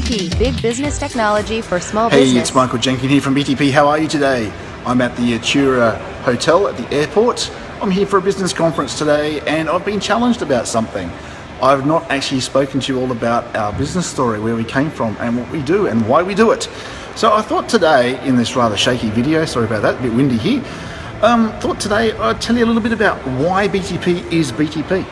BTP, Big Business Technology for Small Hey, Business. it's Michael Jenkin here from BTP. How are you today? I'm at the Atura Hotel at the airport. I'm here for a business conference today and I've been challenged about something. I've not actually spoken to you all about our business story, where we came from and what we do and why we do it. So I thought today, in this rather shaky video, sorry about that, a bit windy here, thought today I'd tell you a little bit about why BTP is BTP.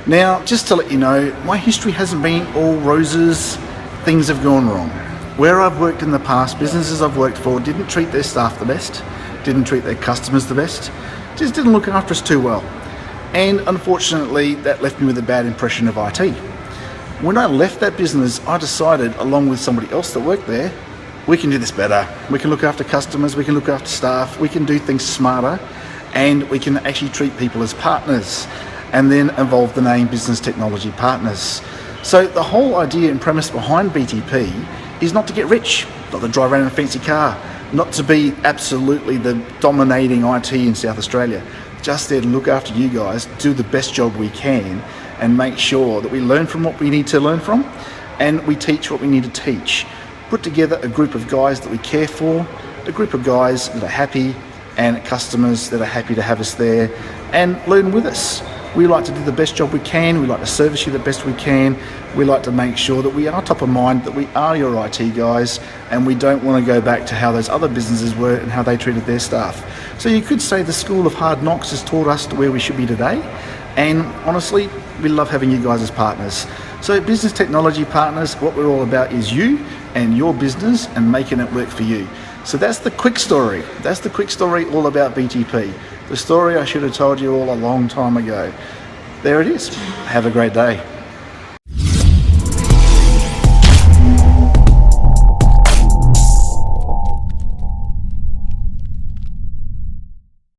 Now, just to let you know, my history hasn't been all roses. Things have gone wrong. Where I've worked in the past, businesses I've worked for didn't treat their staff the best, didn't treat their customers the best, just didn't look after us too well. And unfortunately, that left me with a bad impression of IT. When I left that business, I decided, along with somebody else that worked there, we can do this better. We can look after customers, we can look after staff, we can do things smarter, and we can actually treat people as partners, and then evolve the name Business Technology Partners. So the whole idea and premise behind BTP is not to get rich, not to drive around in a fancy car, not to be absolutely the dominating IT in South Australia. Just there to look after you guys, do the best job we can, and make sure that we learn from what we need to learn from, and we teach what we need to teach. Put together a group of guys that we care for, a group of guys that are happy, and customers that are happy to have us there, and learn with us. We like to do the best job we can, we like to service you the best we can, we like to make sure that we are top of mind, that we are your IT guys, and we don't want to go back to how those other businesses were and how they treated their staff. So you could say the school of hard knocks has taught us to where we should be today, and honestly, we love having you guys as partners. So Business Technology Partners, what we're all about is you and your business and making it work for you. So that's the quick story. That's the quick story all about BTP. The story I should have told you all a long time ago. There it is. Have a great day.